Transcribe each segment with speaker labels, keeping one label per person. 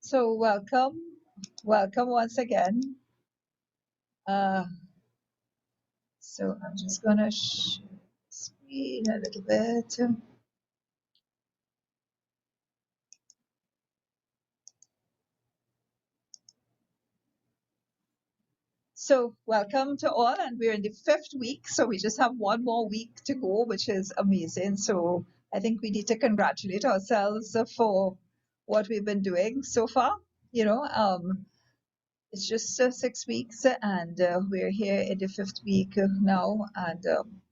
Speaker 1: So welcome once again. So I'm just gonna share the screen a little bit. So welcome to all, and we're in the 5th week. So we just have one more week to go, which is amazing. So I think we need to congratulate ourselves for what we've been doing so far. You know, it's just 6 weeks, and we're here in the 5th week now, and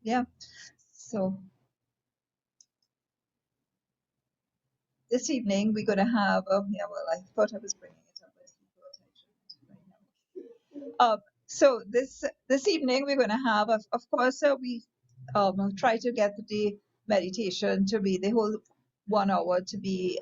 Speaker 1: yeah. So this evening we're going to have, yeah, well, I thought I was bringing it up, but right now. So this evening we're going to have, of course, we try to get the meditation to be the whole 1 hour to be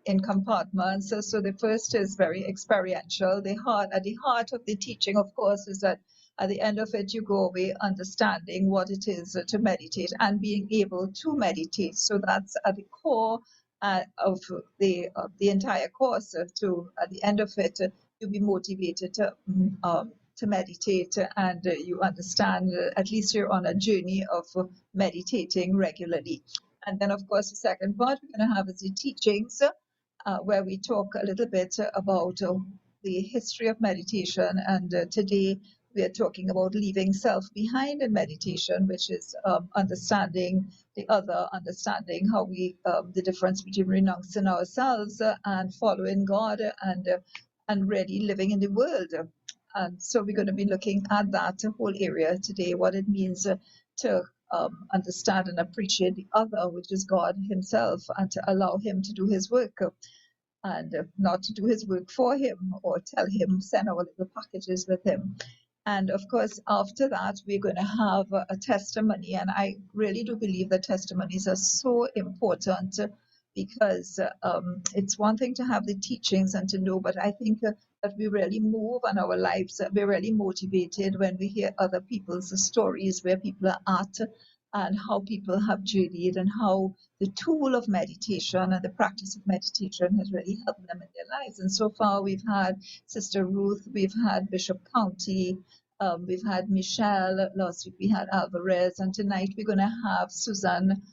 Speaker 1: in compartments. So the first is very experiential. At the heart of the teaching, of course, is that at the end of it, you go away understanding what it is to meditate and being able to meditate. So that's at the core of the entire course. To at the end of it, you'll be motivated to meditate, and you understand, at least you're on a journey of meditating regularly. And then, of course, the second part we're going to have is the teachings, where we talk a little bit about the history of meditation. And today we are talking about leaving self behind in meditation, which is understanding the other, understanding how we, the difference between renouncing ourselves and following God, and really living in the world. And so we're going to be looking at that whole area today, what it means to understand and appreciate the other, which is God himself, and to allow him to do his work, and not to do his work for him or tell him, send our little packages with him. And of course, after that, we're going to have a testimony. And I really do believe that testimonies are so important, because it's one thing to have the teachings and to know, but I think that we really move on our lives. We're really motivated when we hear other people's stories, where people are at and how people have journeyed, and how the tool of meditation and the practice of meditation has really helped them in their lives. And so far, we've had Sister Ruth, we've had Bishop County, we've had Michelle, last week we had Alvarez, and tonight we're going to have Susan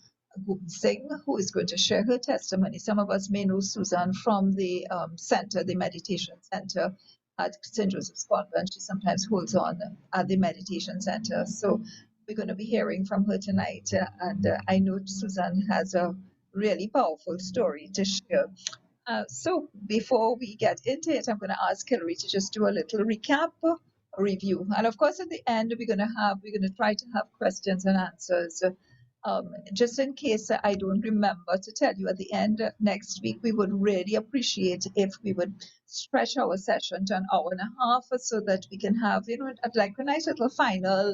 Speaker 1: Singh, who is going to share her testimony. Some of us may know Susan from the center, the meditation center at St. Joseph's Convent. She sometimes holds on at the meditation center. So we're going to be hearing from her tonight. And I know Susan has a really powerful story to share. So before we get into it, I'm going to ask Hillary to just do a little recap, review. And of course, at the end, we're going to try to have questions and answers. Just in case I don't remember to tell you at the end next week, we would really appreciate if we would stretch our session to an hour and a half, so that we can have, like a nice little final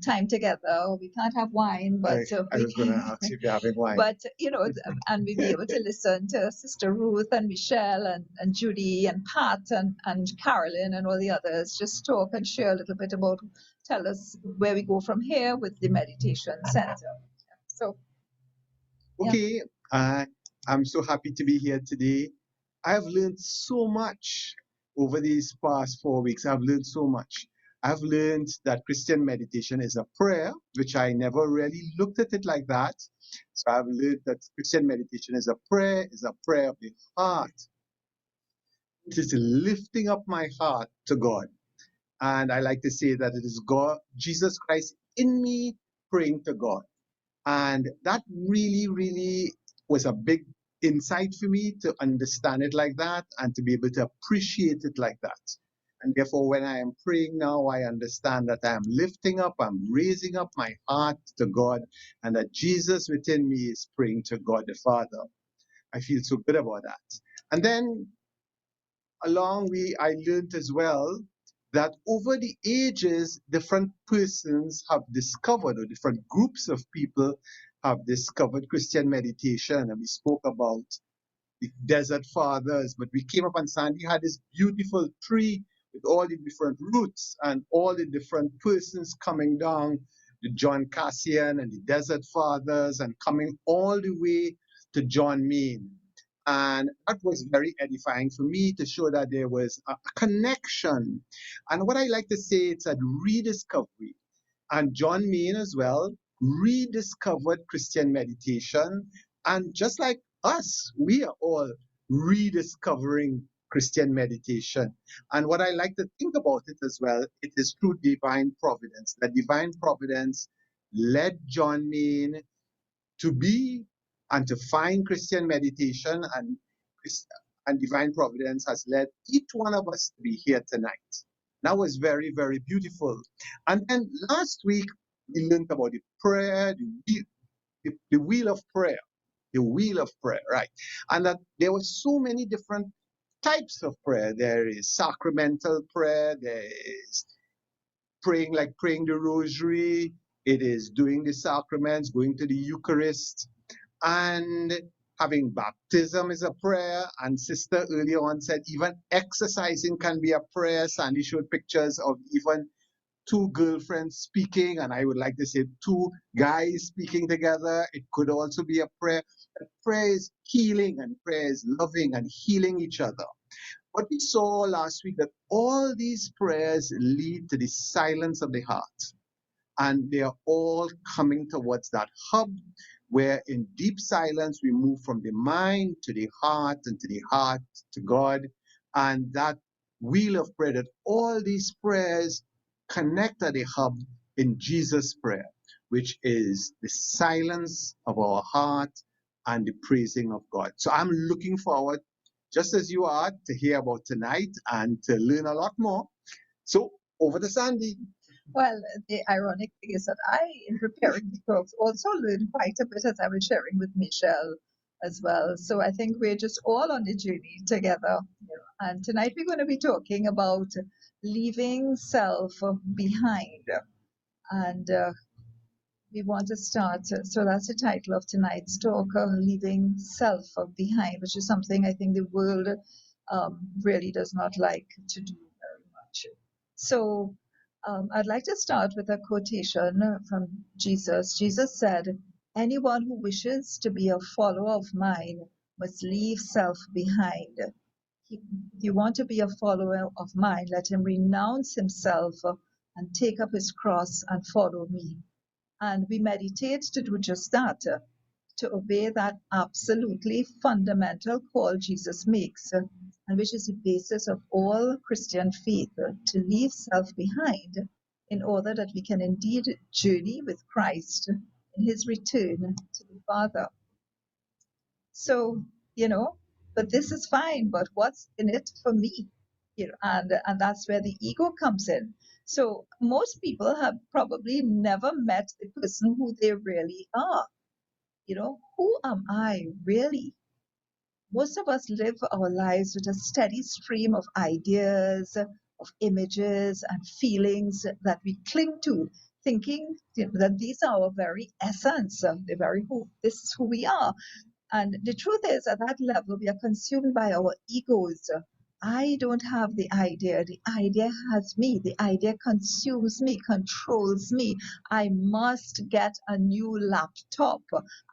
Speaker 1: time together. We can't have wine, but
Speaker 2: I was going to ask if you're having wine.
Speaker 1: But and we'll be able to listen to Sister Ruth and Michelle and Judy and Pat and Carolyn and all the others just talk and share a little bit about, tell us where we go from here with the meditation center. So
Speaker 2: okay, I'm so happy to be here today. I've learned so much over these past 4 weeks. I've learned so much. I've learned that Christian meditation is a prayer, which I never really looked at it like that. So I've learned that Christian meditation is a prayer of the heart. It is lifting up my heart to God. And I like to say that it is God, Jesus Christ in me, praying to God. And that really, really was a big insight for me to understand it like that and to be able to appreciate it like that. And therefore, when I am praying now, I understand that I am lifting up, I'm raising up my heart to God, and that Jesus within me is praying to God the Father. I feel so good about that. And then along we, I learned as well that over the ages, different persons have discovered, or different groups of people have discovered Christian meditation. And we spoke about the Desert Fathers, but we came up and Sandy had this beautiful tree with all the different roots and all the different persons coming down, the John Cassian and the Desert Fathers, and coming all the way to John Main. And that was very edifying for me to show that there was a connection. And what I like to say, it's a rediscovery. And John Main as well rediscovered Christian meditation. And just like us, we are all rediscovering Christian meditation. And what I like to think about it as well, it is through divine providence. That divine providence led John Main to be and to find Christian meditation, and divine providence has led each one of us to be here tonight. That was very, very beautiful. And then last week, we learned about the prayer, the wheel of prayer, the wheel of prayer, right? And that there were so many different types of prayer. There is sacramental prayer, there is praying like praying the rosary, it is doing the sacraments, going to the Eucharist, and having baptism is a prayer. And sister earlier on said even exercising can be a prayer. Sandy showed pictures of even two girlfriends speaking, and I would like to say two guys speaking together. It could also be a prayer. Prayer is healing, and prayer is loving and healing each other. But we saw last week that all these prayers lead to the silence of the heart. And they are all coming towards that hub where in deep silence we move from the mind to the heart, and to the heart to God. And that wheel of prayer, that all these prayers connect at the hub in Jesus' prayer, which is the silence of our heart and the praising of God. So I'm looking forward, just as you are, to hear about tonight and to learn a lot more. So over to Sandy.
Speaker 1: Well, the ironic thing is that I, in preparing the books, also learned quite a bit as I was sharing with Michelle as well. So I think we're just all on the journey together. And tonight we're going to be talking about leaving self behind. And we want to start, so that's the title of tonight's talk, Leaving Self Behind, which is something I think the world really does not like to do very much. So I'd like to start with a quotation from Jesus. Jesus said, "Anyone who wishes to be a follower of mine must leave self behind. If you want to be a follower of mine, let him renounce himself and take up his cross and follow me." And we meditate to do just that, to obey that absolutely fundamental call Jesus makes, and which is the basis of all Christian faith, to leave self behind in order that we can indeed journey with Christ in his return to the Father. So, but this is fine, but what's in it for me? And that's where the ego comes in. So most people have probably never met the person who they really are. Who am I really? Most of us live our lives with a steady stream of ideas, of images and feelings that we cling to, thinking that these are our very essence, this is who we are. And the truth is, at that level, we are consumed by our egos. I don't have the idea has me. The idea consumes me, controls me. I must get a new laptop.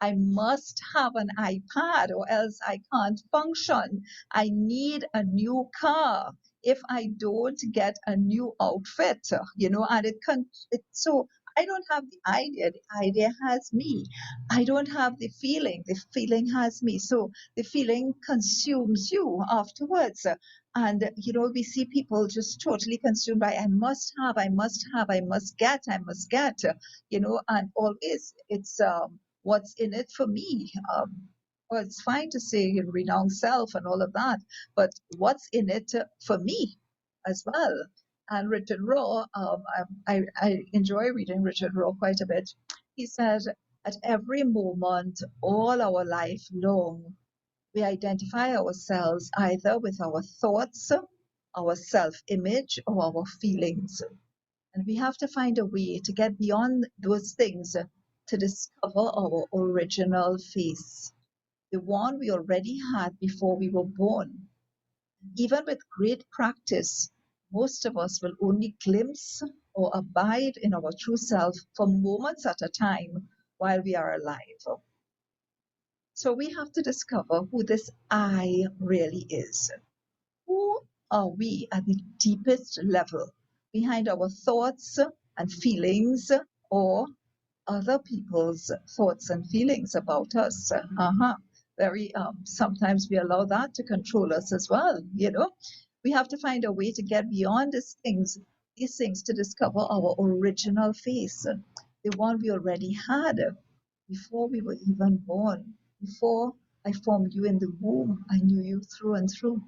Speaker 1: I must have an iPad or else I can't function. I need a new car. If I don't get a new outfit, and so I don't have the idea has me. I don't have the feeling has me. So the feeling consumes you afterwards. And, we see people just totally consumed by, I must have, I must have, I must get, and always it's what's in it for me. Well, it's fine to say renounce self and all of that, but what's in it for me as well? And Richard Rohr, I enjoy reading Richard Rohr quite a bit. He said, at every moment, all our life long, we identify ourselves either with our thoughts, our self-image, or our feelings. And we have to find a way to get beyond those things to discover our original face, the one we already had before we were born. Even with great practice, most of us will only glimpse or abide in our true self for moments at a time while we are alive. So we have to discover who this I really is. Who are we at the deepest level, behind our thoughts and feelings, or other people's thoughts and feelings about us? Very sometimes we allow that to control us as well. We have to find a way to get beyond these things to discover our original face, the one we already had before we were even born. Before I formed you in the womb, I knew you through and through.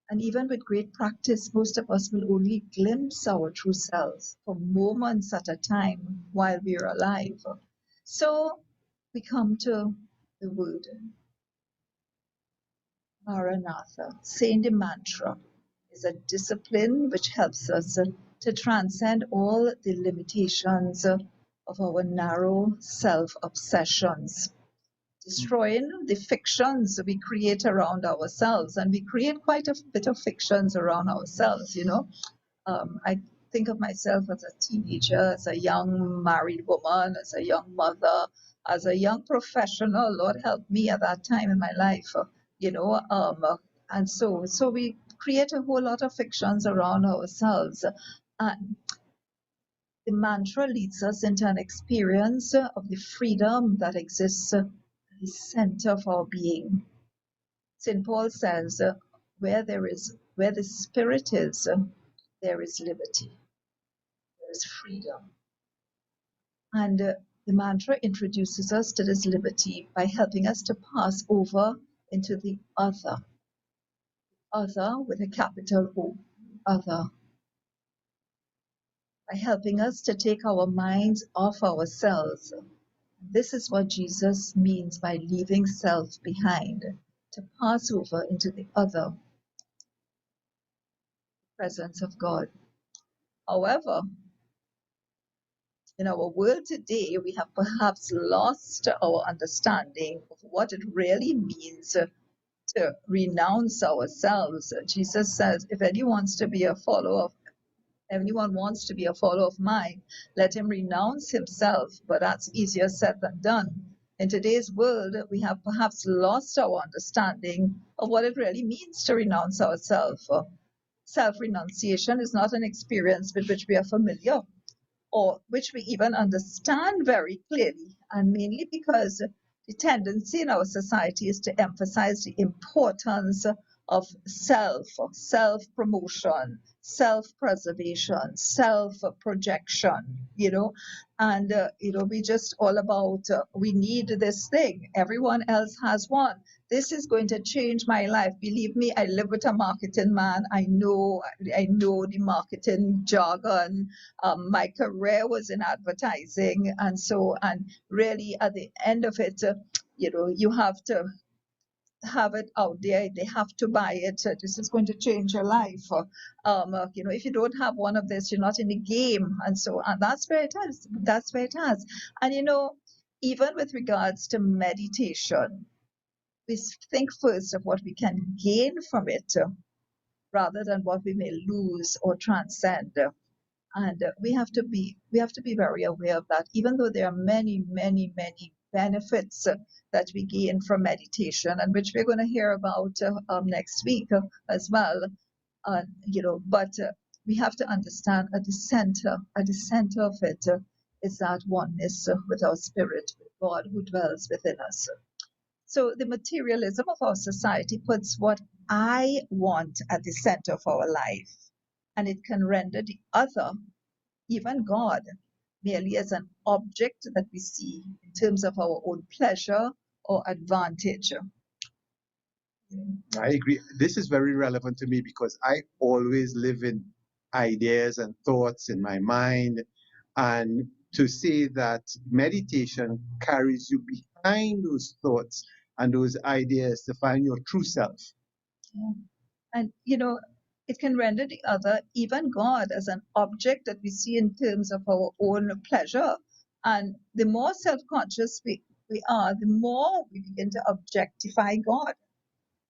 Speaker 1: And even with great practice, most of us will only glimpse our true selves for moments at a time while we are alive. So we come to the word Maranatha. Saying the mantra is a discipline which helps us to transcend all the limitations of our narrow self-obsessions, destroying the fictions we create around ourselves. And we create quite a bit of fictions around ourselves. I think of myself as a teenager, as a young married woman, as a young mother, as a young professional. Lord help me at that time in my life, and so we create a whole lot of fictions around ourselves. And the mantra leads us into an experience of the freedom that exists at the center of our being. St. Paul says, where the spirit is, there is liberty, there is freedom. And the mantra introduces us to this liberty by helping us to pass over into the other with a capital O, other, by helping us to take our minds off ourselves. This is what Jesus means by leaving self behind, to pass over into the other, presence of God. However, in our world today, we have perhaps lost our understanding of what it really means to renounce ourselves. Jesus says, if anyone wants to be a follower of mine, let him renounce himself. But that's easier said than done. In today's world, we have perhaps lost our understanding of what it really means to renounce ourselves. Self-renunciation is not an experience with which we are familiar, or which we even understand very clearly, and mainly because the tendency in our society is to emphasize the importance of self-promotion, self-preservation, self-projection, and we just all about, we need this thing, everyone else has one. This is going to change my life. Believe me, I live with a marketing man. I know the marketing jargon. My career was in advertising, and really at the end of it, you have to have it out there. They have to buy it. This is going to change your life. If you don't have one of this, you're not in the game. And that's where it is. That's where it is. And even with regards to meditation, we think first of what we can gain from it, rather than what we may lose or transcend. And we have to be very aware of that, even though there are many, many, many benefits that we gain from meditation, and which we're going to hear about next week as well. But we have to understand at the center of it is that oneness with our spirit, with God who dwells within us. So the materialism of our society puts what I want at the center of our life, and it can render the other, even God, merely as an object that we see in terms of our own pleasure or advantage.
Speaker 2: I agree. This is very relevant to me because I always live in ideas and thoughts in my mind. And to say that meditation carries you behind those thoughts and those ideas to find your true self.
Speaker 1: Yeah. And it can render the other, even God, as an object that we see in terms of our own pleasure. And the more self-conscious we are, the more we begin to objectify God.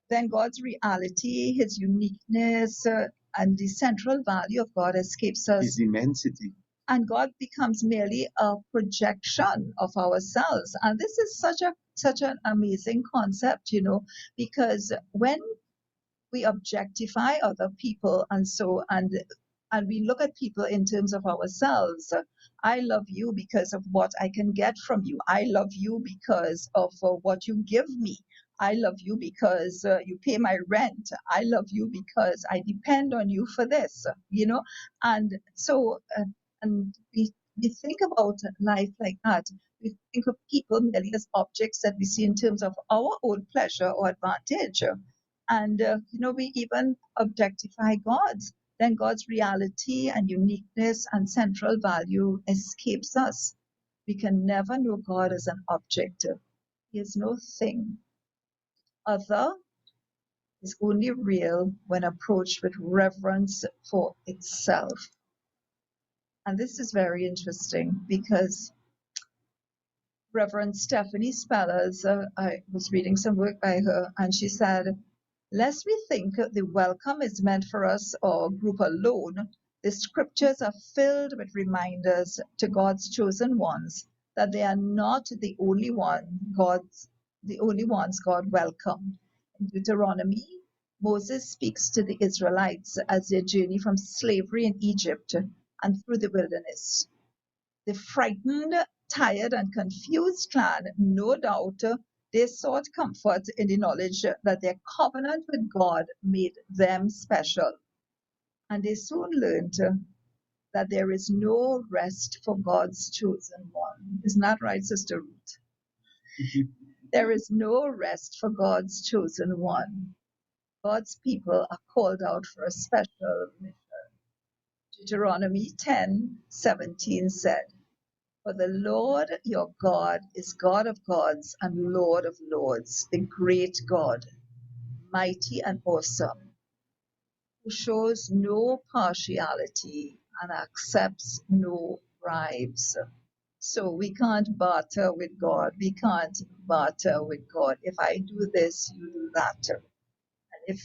Speaker 1: Then God's reality, his uniqueness, and the central value of God escapes us.
Speaker 2: His immensity.
Speaker 1: and God becomes merely a projection of ourselves. And this is such an amazing concept, because when we objectify other people and we look at people in terms of ourselves. I love you because of what I can get from you. I love you because of what you give me. I love you because you pay my rent. I love you because I depend on you for this, and so and we think about life like that. We think of people merely as objects that we see in terms of our own pleasure or advantage. And, we even objectify God. Then God's reality and uniqueness and central value escapes us. We can never know God as an object. He is no thing. Other is only real when approached with reverence for itself. And this is very interesting because Reverend Stephanie Spellers, I was reading some work by her, and she said, lest we think the welcome is meant for us or group alone, the scriptures are filled with reminders to God's chosen ones that they are not the only ones God welcomed. In Deuteronomy, Moses speaks to the Israelites as they journey from slavery in Egypt and through the wilderness. The frightened, tired, and confused clan, no doubt, they sought comfort in the knowledge that their covenant with God made them special. And they soon learned that there is no rest for God's chosen one. Isn't that right, Sister Ruth? There is no rest for God's chosen one. God's people are called out for a special mission. Deuteronomy 10:17 said, for the Lord your God is God of gods and Lord of lords, the great God, mighty and awesome, who shows no partiality and accepts no bribes. So we can't barter with God. We can't barter with God. If I do this, you do that. And if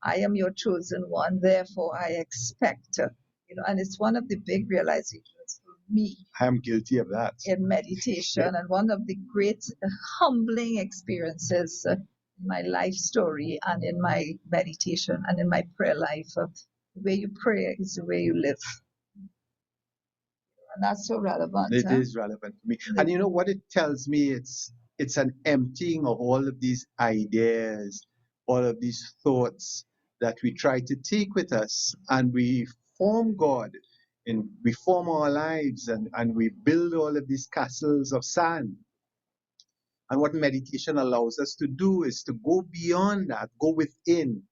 Speaker 1: I am your chosen one, therefore I expect, and it's one of the big realizations for me.
Speaker 2: I am guilty of that.
Speaker 1: In meditation, and one of the great humbling experiences in my life story and in my meditation and in my prayer life. The way you pray is the way you live. And that's so relevant.
Speaker 2: It is relevant to me. And you know what it tells me? It's an emptying of all of these ideas, all of these thoughts that we try to take with us, and we form God and we form our lives and we build all of these castles of sand. And what meditation allows us to do is to go beyond that, go within,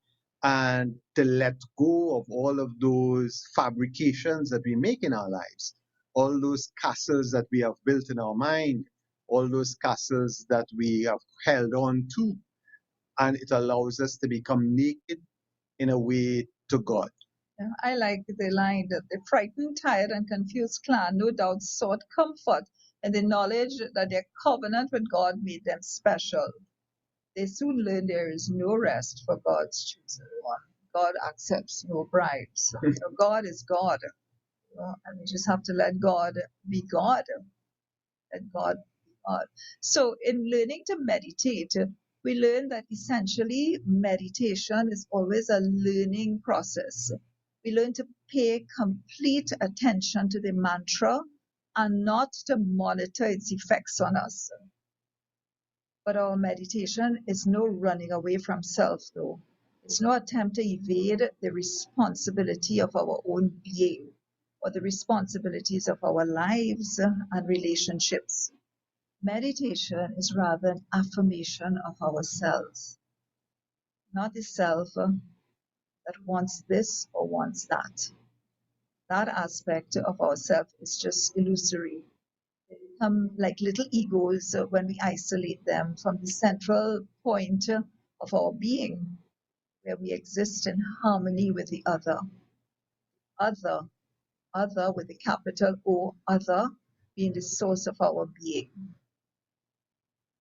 Speaker 2: and to let go of all of those fabrications that we make in our lives, all those castles that we have built in our mind, all those castles that we have held on to. And it allows us to become naked in a way to God.
Speaker 1: Yeah, I like the line that the frightened, tired, and confused clan no doubt sought comfort in the knowledge that their covenant with God made them special. They soon learned there is no rest for God's chosen one. God accepts no bribes. God is God. And we just have to let God be God. Let God be God. So in learning to meditate, we learn that essentially meditation is always a learning process. We learn to pay complete attention to the mantra and not to monitor its effects on us. But our meditation is no running away from self, though. It's no attempt to evade the responsibility of our own being or the responsibilities of our lives and relationships. Meditation is rather an affirmation of ourselves, not the self that wants this or wants that. That aspect of ourself is just illusory. They become like little egos when we isolate them from the central point of our being, where we exist in harmony with the other. Other with the capital O, other being the source of our being.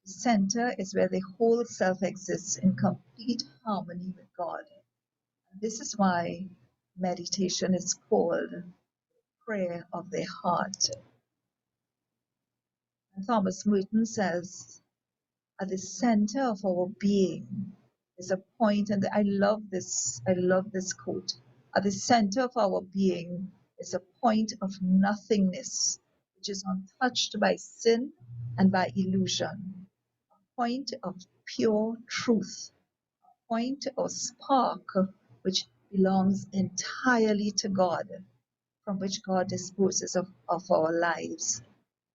Speaker 1: The center is where the whole self exists in complete harmony with God. And this is why meditation is called prayer of their heart. And Thomas Merton says, at the center of our being is a point, and I love this quote. At the center of our being is a point of nothingness, which is untouched by sin and by illusion. A point of pure truth, a point or spark which belongs entirely to God, from which God disposes of our lives,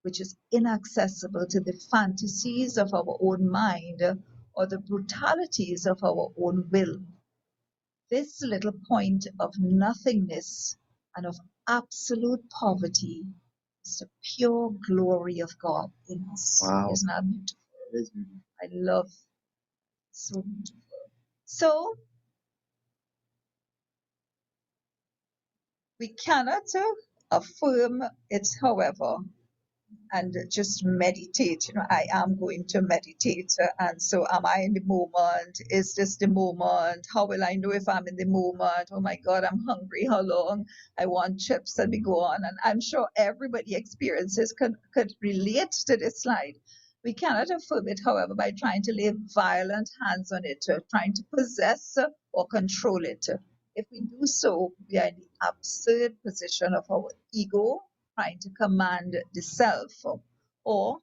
Speaker 1: which is inaccessible to the fantasies of our own mind or the brutalities of our own will. This little point of nothingness and of absolute poverty is the pure glory of God in us.
Speaker 2: Wow.
Speaker 1: Isn't that beautiful?
Speaker 2: It is beautiful.
Speaker 1: I love it. So beautiful. So we cannot affirm it, however, and just meditate. I am going to meditate. And so, am I in the moment? Is this the moment? How will I know if I'm in the moment? Oh my God, I'm hungry. How long? I want chips, and we go on. And I'm sure everybody experiences could relate to this slide. We cannot affirm it, however, by trying to lay violent hands on it, trying to possess or control it. If we do so, we are in the absurd position of our ego trying to command the self, or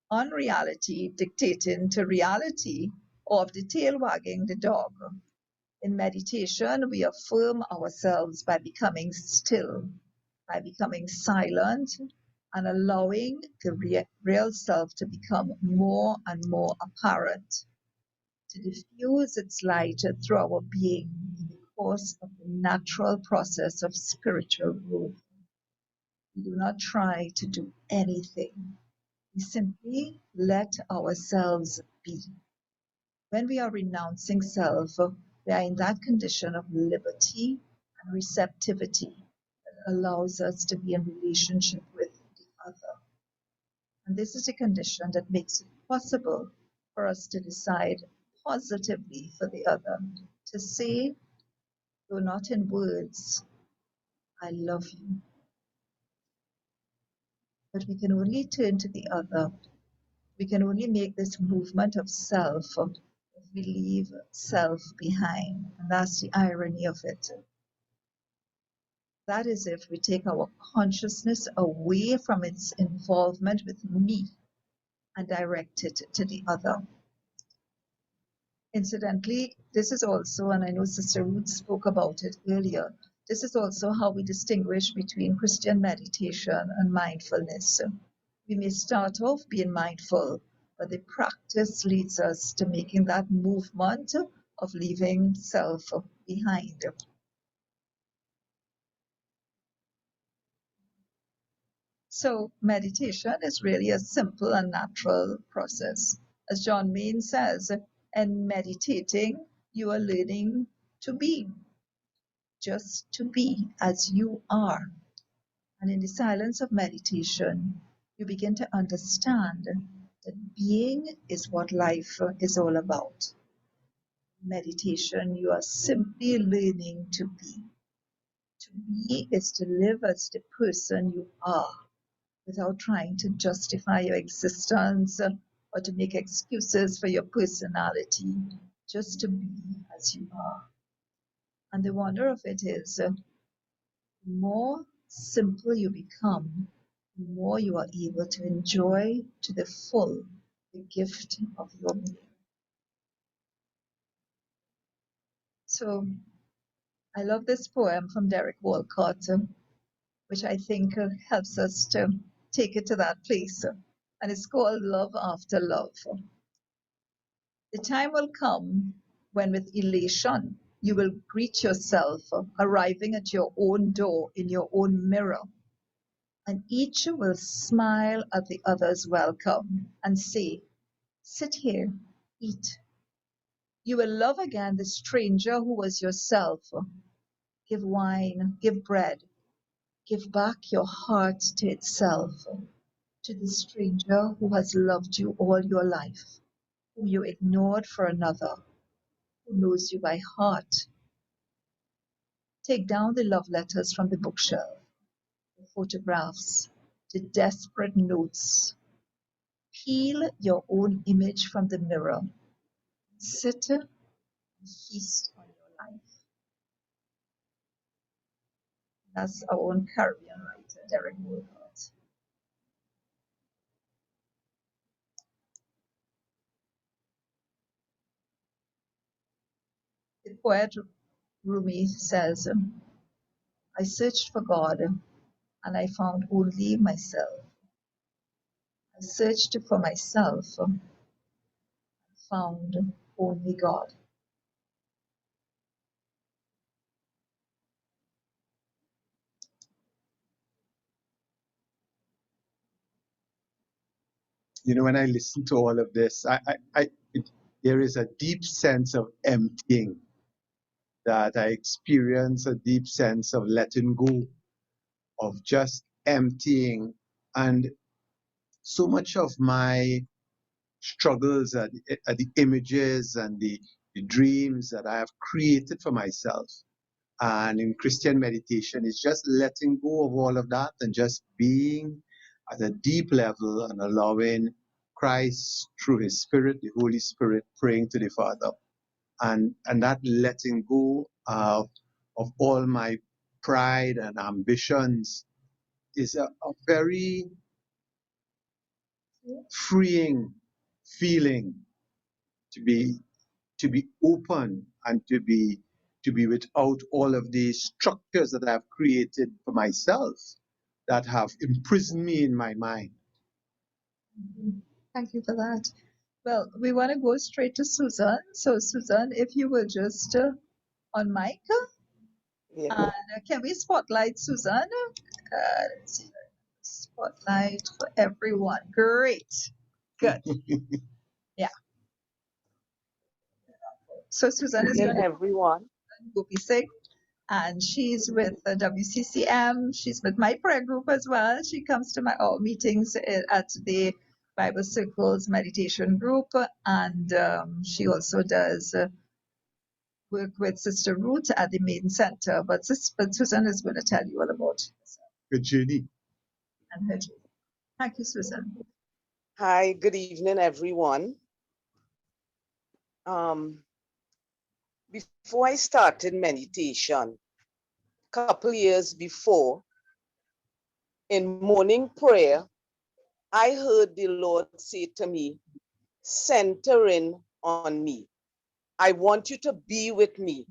Speaker 1: unreality dictating to reality, or of the tail wagging the dog. In meditation, we affirm ourselves by becoming still, by becoming silent, and allowing the real self to become more and more apparent, to diffuse its light through our being in the course of the natural process of spiritual growth. We do not try to do anything. We simply let ourselves be. When we are renouncing self, we are in that condition of liberty and receptivity that allows us to be in relationship with the other. And this is the condition that makes it possible for us to decide positively for the other, to say, though not in words, I love you. But we can only turn to the other. We can only make this movement of self if we leave self behind. And that's the irony of it. That is if we take our consciousness away from its involvement with me and direct it to the other. Incidentally, this is also, and I know Sister Ruth spoke about it earlier, this is also how we distinguish between Christian meditation and mindfulness. We may start off being mindful, but the practice leads us to making that movement of leaving self behind. So meditation is really a simple and natural process. As John Main says, in meditating, you are learning to be, just to be as you are. And in the silence of meditation, you begin to understand that being is what life is all about. Meditation, you are simply learning to be. To be is to live as the person you are without trying to justify your existence or to make excuses for your personality, just to be as you are. And the wonder of it is, the more simple you become, the more you are able to enjoy to the full the gift of your being. So I love this poem from Derek Walcott, which I think helps us to take it to that place. And it's called Love After Love. The time will come when with elation you will greet yourself arriving at your own door in your own mirror, and each will smile at the other's welcome and say, sit here, eat. You will love again the stranger who was yourself. Give wine, give bread, give back your heart to itself, to the stranger who has loved you all your life, whom you ignored for another, who knows you by heart. Take down the love letters from the bookshelf. photographs to desperate notes. Peel your own image from the mirror. Sit and feast on your life. That's our own Caribbean writer, Derek Woolcott. The poet Rumi says, I searched for God and I found only myself. I searched for myself and found only God.
Speaker 2: You know, when I listen to all of this, there is a deep sense of emptying that I experience, a deep sense of letting go, of just emptying. And so much of my struggles are the images and the dreams that I have created for myself. And in Christian meditation, it's just letting go of all of that and just being at a deep level and allowing Christ through his Spirit, the Holy Spirit, praying to the Father. And that letting go of all my pride and ambitions is a very freeing feeling to be open and to be without all of these structures that I've created for myself that have imprisoned me in my mind.
Speaker 1: Thank you for that. Well, we want to go straight to Susan. So, Susan, if you will just on mic, and can we spotlight Susan? Let's see, spotlight for everyone. Great, good. Yeah. So Susan is going to
Speaker 3: everyone.
Speaker 1: Gopi Singh, and she's with the WCCM. She's with my prayer group as well. She comes to my all meetings at the Bible Circles meditation group, and she also does work with Sister Ruth at the main center. But Susan is going to tell you all about
Speaker 2: her journey.
Speaker 1: And her journey. Thank you, Susan.
Speaker 3: Hi, good evening, everyone. Before I started meditation, a couple years before, in morning prayer, I heard the Lord say to me, center in on me. I want you to be with me.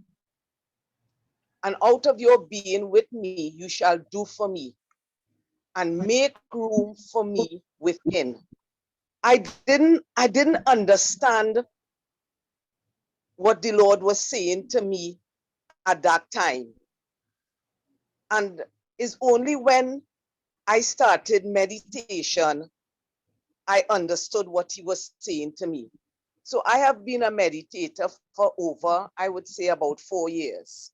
Speaker 3: And out of your being with me, you shall do for me and make room for me within. I didn't understand what the Lord was saying to me at that time. And it's only when I started meditation, I understood what he was saying to me. So I have been a meditator for over, I would say, about 4 years.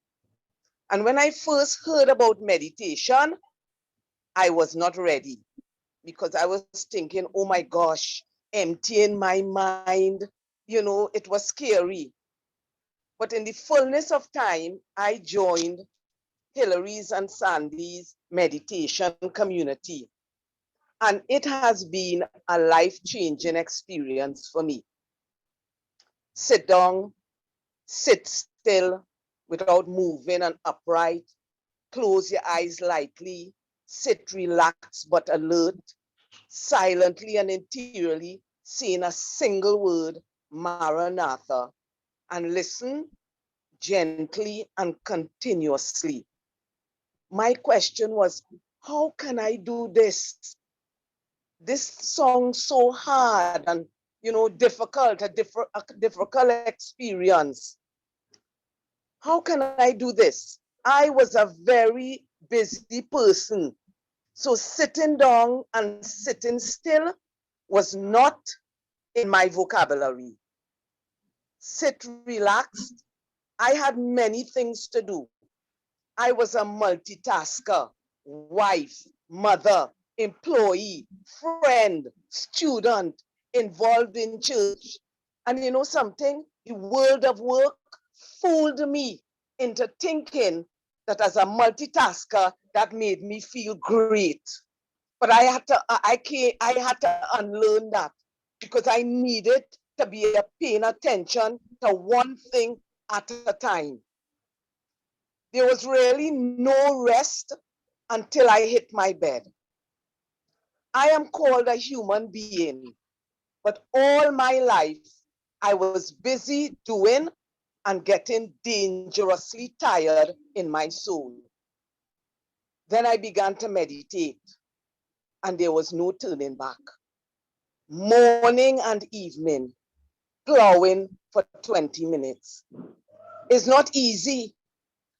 Speaker 3: And when I first heard about meditation, I was not ready because I was thinking, oh my gosh, emptying my mind, you know, it was scary. But in the fullness of time, I joined Hillary's and Sandy's meditation community. And it has been a life-changing experience for me. Sit down, sit still without moving and upright, close your eyes lightly, sit relaxed but alert, silently and interiorly saying a single word, Maranatha, and listen gently and continuously. My question was, how can I do this? This song so hard and, you know, difficult, a difficult experience. How can I do this? I was a very busy person. So sitting down and sitting still was not in my vocabulary. Sit relaxed. I had many things to do. I was a multitasker, wife, mother, employee, friend, student, involved in church. And you know something? The world of work fooled me into thinking that as a multitasker, that made me feel great. But I had to unlearn that because I needed to be paying attention to one thing at a time. There was really no rest until I hit my bed. I am called a human being, but all my life I was busy doing and getting dangerously tired in my soul. Then I began to meditate, and there was no turning back. Morning and evening, plowing for 20 minutes. It's not easy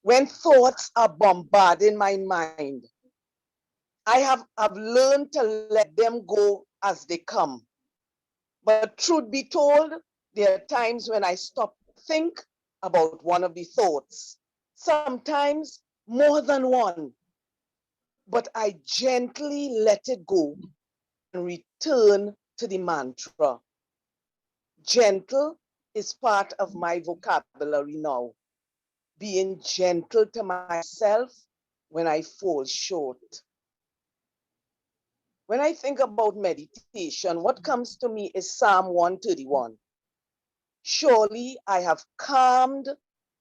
Speaker 3: when thoughts are bombarding my mind. I've learned to let them go as they come. But truth be told, there are times when I stop to think about one of the thoughts, sometimes more than one. But I gently let it go and return to the mantra. Gentle is part of my vocabulary now. Being gentle to myself when I fall short. When I think about meditation, what comes to me is Psalm 131. Surely I have calmed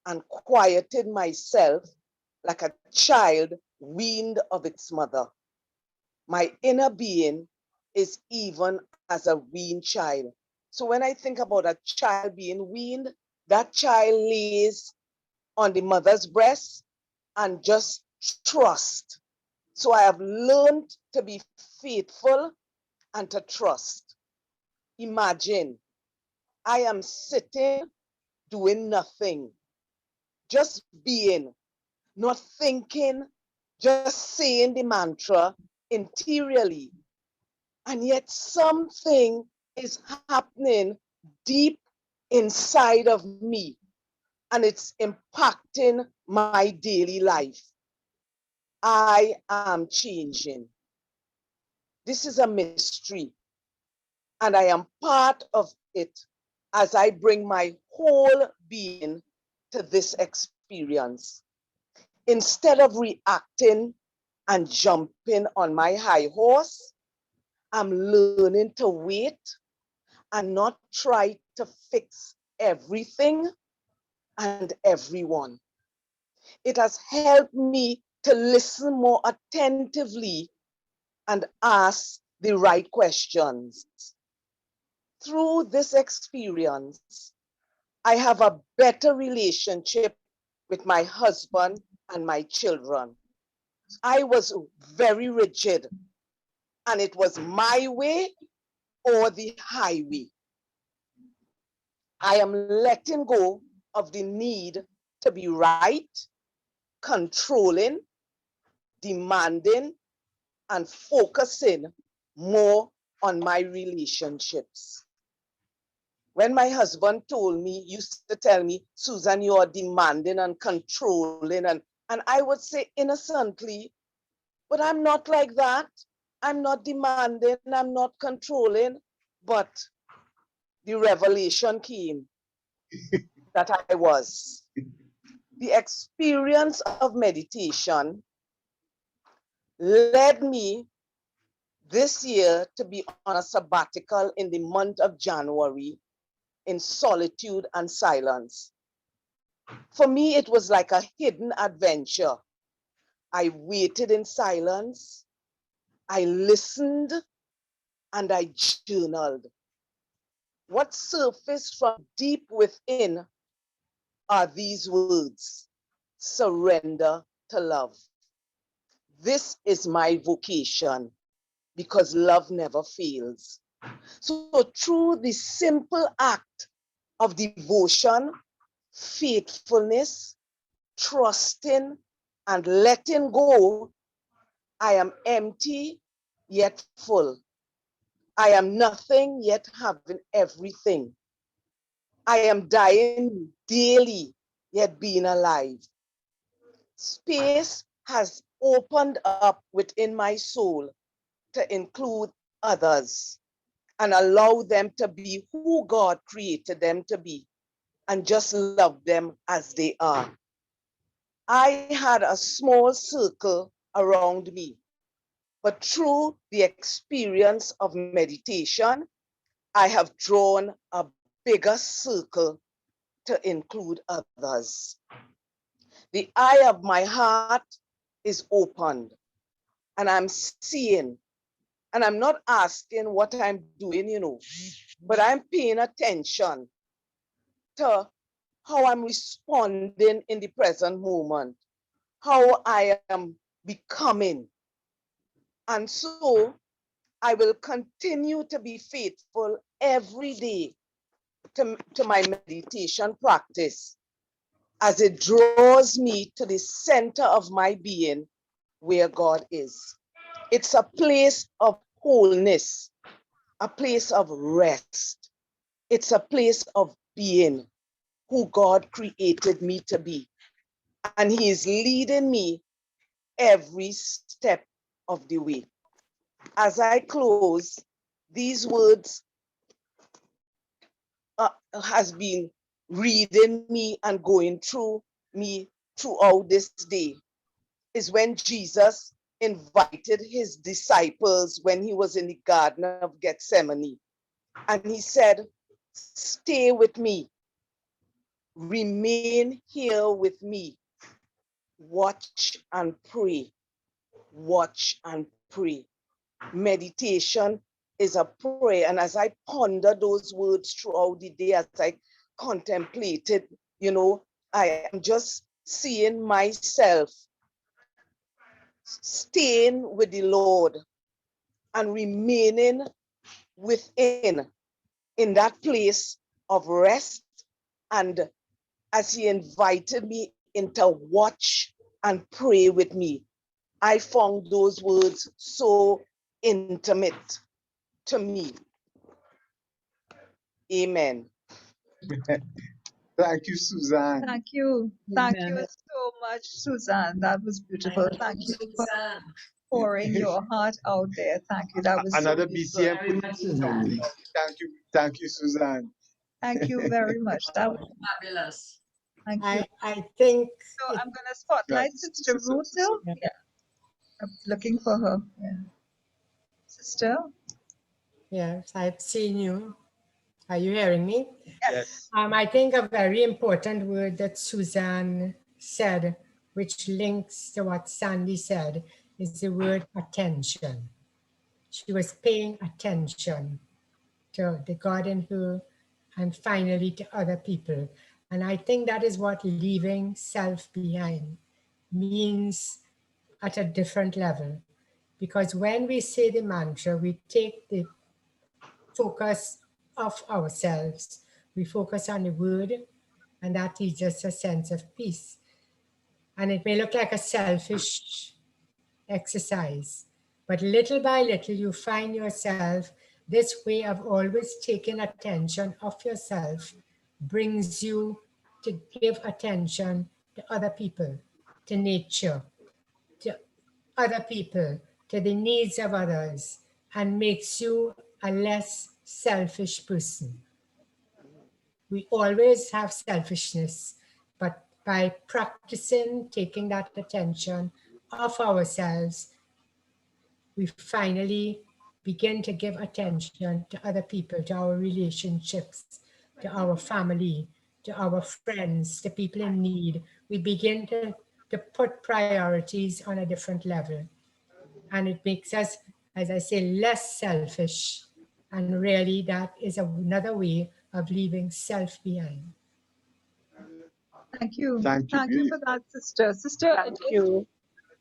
Speaker 3: and quieted myself like a child weaned of its mother. My inner being is even as a weaned child. So when I think about a child being weaned, that child lays on the mother's breast and just trust. So I have learned to be faithful and to trust. Imagine I am sitting doing nothing, just being, not thinking, just saying the mantra interiorly. And yet something is happening deep inside of me, and it's impacting my daily life. I am changing. This is a mystery, and I am part of it as I bring my whole being to this experience. Instead of reacting and jumping on my high horse, I'm learning to wait and not try to fix everything and everyone. It has helped me to listen more attentively and ask the right questions. Through this experience, I have a better relationship with my husband and my children. I was very rigid, and it was my way or the highway. I am letting go of the need to be right, controlling, demanding, and focusing more on my relationships. When my husband used to tell me, Susan, you are demanding and controlling, and I would say innocently, but I'm not like that. I'm not demanding, I'm not controlling. But the revelation came that I was. The experience of meditation led me this year to be on a sabbatical in the month of January in solitude and silence. For me, it was like a hidden adventure. I waited in silence, I listened, and I journaled. What surfaced from deep within are these words: surrender to love. This is my vocation because love never fails. So through the simple act of devotion, faithfulness, trusting, and letting go, I am empty yet full. I am nothing yet having everything. I am dying daily yet being alive. Space has opened up within my soul to include others and allow them to be who God created them to be, and just love them as they are. I had a small circle around me. But through the experience of meditation, I have drawn a bigger circle to include others. The eye of my heart is opened, and I'm seeing, and I'm not asking what I'm doing, but I'm paying attention to how I'm responding in the present moment, how I am becoming. And so I will continue to be faithful every day to my meditation practice as it draws me to the center of my being where God is. It's a place of wholeness, a place of rest. It's a place of being who God created me to be. And He is leading me every step of the way. As I close, these words has been reading me and going through me throughout this day is when Jesus invited his disciples when he was in the Garden of Gethsemane. And he said, stay with me, remain here with me, watch and pray, watch and pray. Meditation is a prayer. And as I ponder those words throughout the day, as I contemplated, I am just seeing myself staying with the Lord and remaining within in that place of rest. And as He invited me into watch and pray with me, I found those words so intimate to me. Amen.
Speaker 2: Thank you, Suzanne.
Speaker 1: Thank you. Thank you
Speaker 4: Amen.
Speaker 1: so much, Suzanne. That was beautiful. Thank you for pouring your heart out there. Thank you. That was
Speaker 2: Another
Speaker 1: so beautiful.
Speaker 2: BCM.
Speaker 4: Very much, Suzanne.
Speaker 2: Thank you, Suzanne.
Speaker 1: Thank you very much. That was
Speaker 4: Fabulous.
Speaker 1: thank you.
Speaker 5: I think
Speaker 1: So I'm going to spotlight Sister Ruth. Yeah, I'm looking for her. Yeah. Sister.
Speaker 5: yes, I've seen you. Are you hearing me?
Speaker 2: Yes.
Speaker 5: I think a very important word that Suzanne said, which links to what Sandy said, is the word attention. She was paying attention to the God in her and finally to other people. And I think that is what leaving self behind means at a different level. Because when we say the mantra, we take the focus of ourselves. We focus on the word, and that gives us a sense of peace. And it may look like a selfish exercise, but little by little, you find yourself, this way of always taking attention of yourself brings you to give attention to other people, to nature, to other people, to the needs of others, and makes you a less selfish person. We always have selfishness, but by practicing taking that attention of ourselves, we finally begin to give attention to other people, to our relationships, to our family, to our friends, to people in need. We begin to put priorities on a different level. And it makes us, as I say, less selfish. And really, that is another way of leaving self behind.
Speaker 1: Thank you.
Speaker 2: Thank you.
Speaker 1: Thank you for that, Sister. Sister,
Speaker 3: Thank you.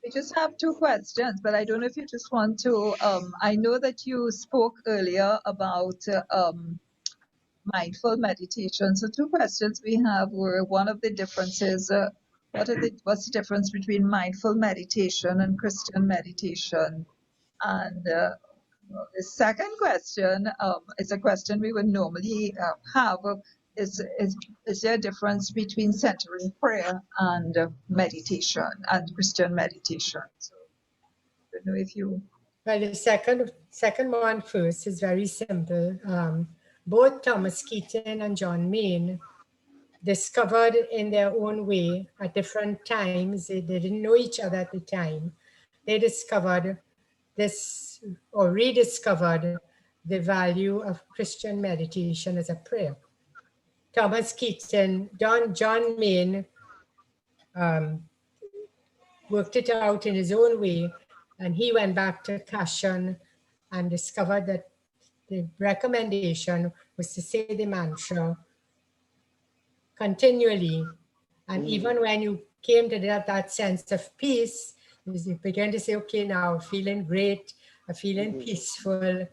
Speaker 1: we just have two questions, but I don't know if you just want to. I know that you spoke earlier about mindful meditation. So two questions we have were one of the differences. What's the difference between mindful meditation and Christian meditation? And the second question is a question we would normally have. Is there a difference between centering prayer and meditation and Christian meditation? So I don't know if you.
Speaker 5: Well, the second one first is very simple. Both Thomas Keaton and John Main discovered in their own way at different times, they didn't know each other at the time, they discovered this, or rediscovered the value of Christian meditation as a prayer. Thomas Keaton, John Main worked it out in his own way, and he went back to Cushion and discovered that the recommendation was to say the mantra continually. And even when you came to that sense of peace, you began to say, okay, now I'm feeling great, I'm feeling peaceful.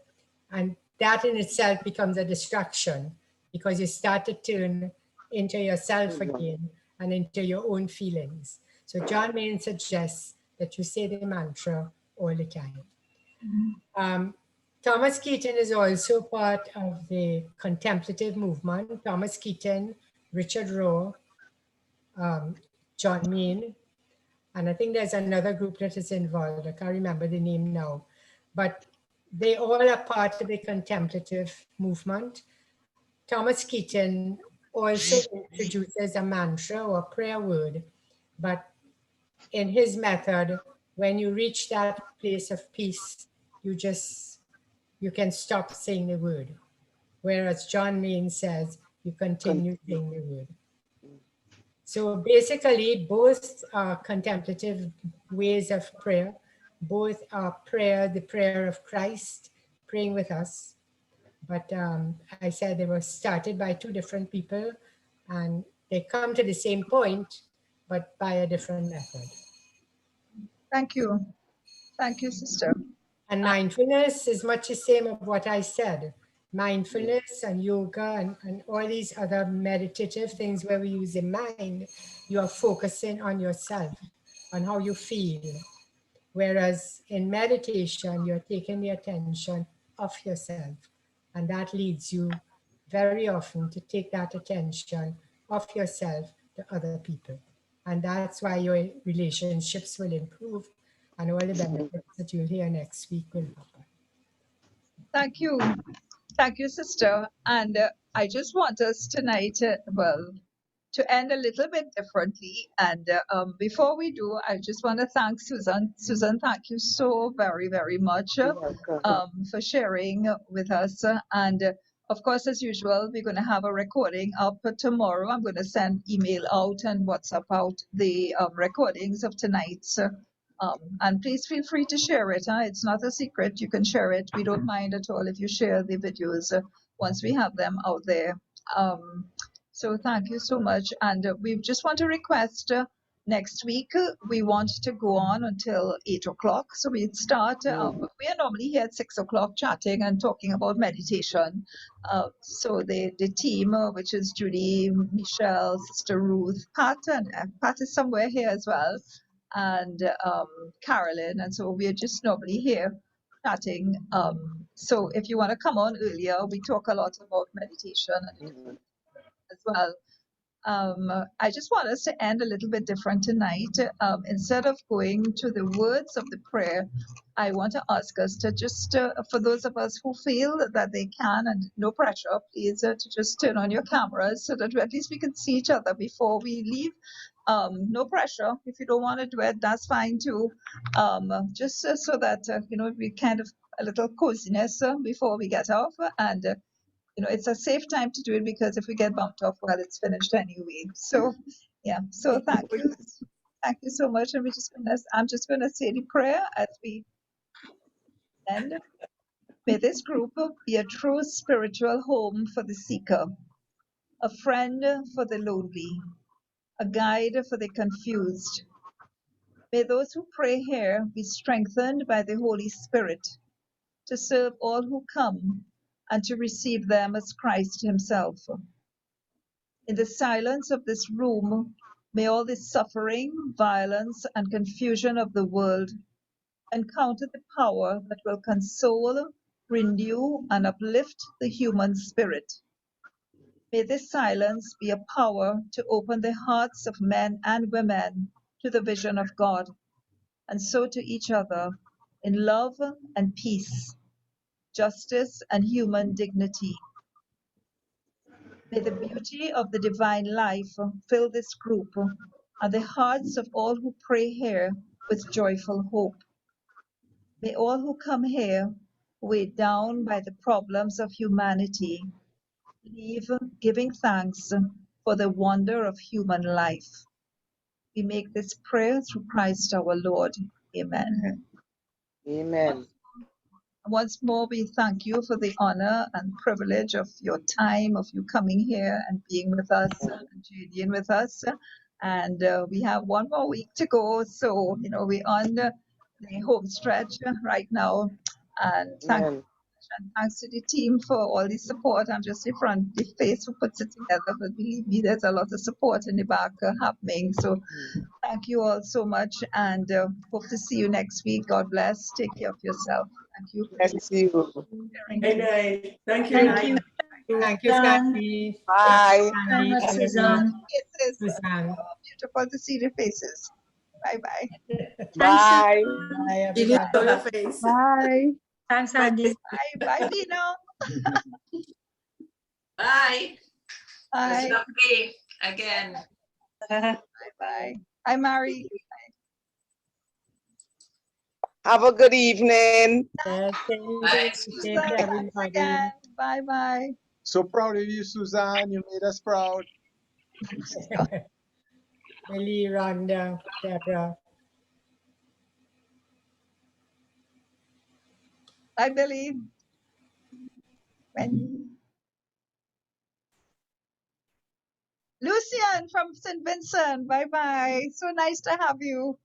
Speaker 5: And that in itself becomes a distraction because you start to turn into yourself again and into your own feelings. So John Main suggests that you say the mantra all the time. Thomas Keaton is also part of the contemplative movement. Thomas Keaton, Richard Rohr, John Main, and I think there's another group that is involved. I can't remember the name now, but they all are part of the contemplative movement. Thomas Keaton also introduces a mantra or prayer word, but in his method, when you reach that place of peace, you can stop saying the word. Whereas John Main says you continue saying the word. So basically, both are contemplative ways of prayer. Both are prayer, the prayer of Christ, praying with us. But I said they were started by two different people, and they come to the same point, but by a different method.
Speaker 1: Thank you. Thank you, sister.
Speaker 5: And mindfulness is much the same of what I said. Mindfulness and yoga and all these other meditative things where we use the mind, you are focusing on yourself, on how you feel. Whereas in meditation, you're taking the attention off yourself. And that leads you very often to take that attention off yourself to other people. And that's why your relationships will improve and all the benefits that you'll hear next week will happen.
Speaker 1: Thank you. Thank you, sister. And I just want us tonight, to end a little bit differently. And before we do, I just want to thank Susan. Susan, thank you so very, very much for sharing with us. And of course, as usual, we're going to have a recording up tomorrow. I'm going to send email out and WhatsApp out the recordings of tonight's. And please feel free to share it. It's not a secret. You can share it. We don't mind at all if you share the videos once we have them out there. So thank you so much. And we just want to request next week, we want to go on until 8 o'clock. So we'd start, we are normally here at 6 o'clock chatting and talking about meditation. So the team, which is Judy, Michelle, Sister Ruth, Pat, and Pat is somewhere here as well, and Carolyn. And so we're just normally here chatting. So if you want to come on earlier, we talk a lot about meditation as well. I just want us to end a little bit different tonight. Instead of going to the words of the prayer, I want to ask us to just, for those of us who feel that they can, and no pressure, please, to just turn on your cameras so that at least we can see each other before we leave. No pressure. If you don't want to do it, that's fine too. Just so that, we kind of a little coziness before we get off. And it's a safe time to do it because if we get bumped off, well, it's finished anyway. So, yeah. So thank you so much. And I'm just gonna say the prayer as we end. May this group be a true spiritual home for the seeker, a friend for the lonely, a guide for the confused. May those who pray here be strengthened by the Holy Spirit to serve all who come and to receive them as Christ himself. In the silence of this room, may all the suffering, violence, and confusion of the world encounter the power that will console, renew, and uplift the human spirit. May this silence be a power to open the hearts of men and women to the vision of God, and so to each other in love and peace, justice and human dignity. May the beauty of the divine life fill this group and the hearts of all who pray here with joyful hope. May all who come here, weighed down by the problems of humanity, leave giving thanks for the wonder of human life. We make this prayer through Christ our Lord. Amen.
Speaker 3: Amen.
Speaker 1: Once more, we thank you for the honor and privilege of your time, of you coming here and being with us and journeying with us. And we have one more week to go. So, we're on the home stretch right now. And
Speaker 3: Amen.
Speaker 1: thanks to the team for all the support. I'm just the front, the face who puts it together. But believe me, there's a lot of support in the back happening. So thank you all so much. And hope to see you next week. God bless. Take care of yourself. Thank you.
Speaker 3: Bless you.
Speaker 1: Sharing.
Speaker 4: Good night. Thank you.
Speaker 6: Thank you.
Speaker 5: Thank you,
Speaker 6: Suzanne.
Speaker 5: Sandy.
Speaker 3: Bye.
Speaker 5: Sandy,
Speaker 6: Much,
Speaker 5: Emily,
Speaker 6: Suzanne.
Speaker 1: Faces.
Speaker 5: Suzanne.
Speaker 1: Beautiful to see the faces. Bye bye.
Speaker 3: Bye.
Speaker 5: Bye,
Speaker 4: You need
Speaker 5: everybody.
Speaker 4: to her face.
Speaker 7: Bye.
Speaker 6: Thanks, Andy.
Speaker 1: Bye. Bye, Pino.
Speaker 8: Bye.
Speaker 1: Bye.
Speaker 8: It's lovely again.
Speaker 1: Bye. Bye. Hi, Mary.
Speaker 3: Have a good evening.
Speaker 5: Yes,
Speaker 8: Bye,
Speaker 5: take care,
Speaker 1: Thanks
Speaker 5: everybody.
Speaker 1: again. Bye bye.
Speaker 2: So proud of you, Suzanne. You made us proud.
Speaker 5: Millie, Rhonda, Deborah.
Speaker 1: Bye, Billy. When Lucian from St. Vincent. Bye bye. So nice to have you.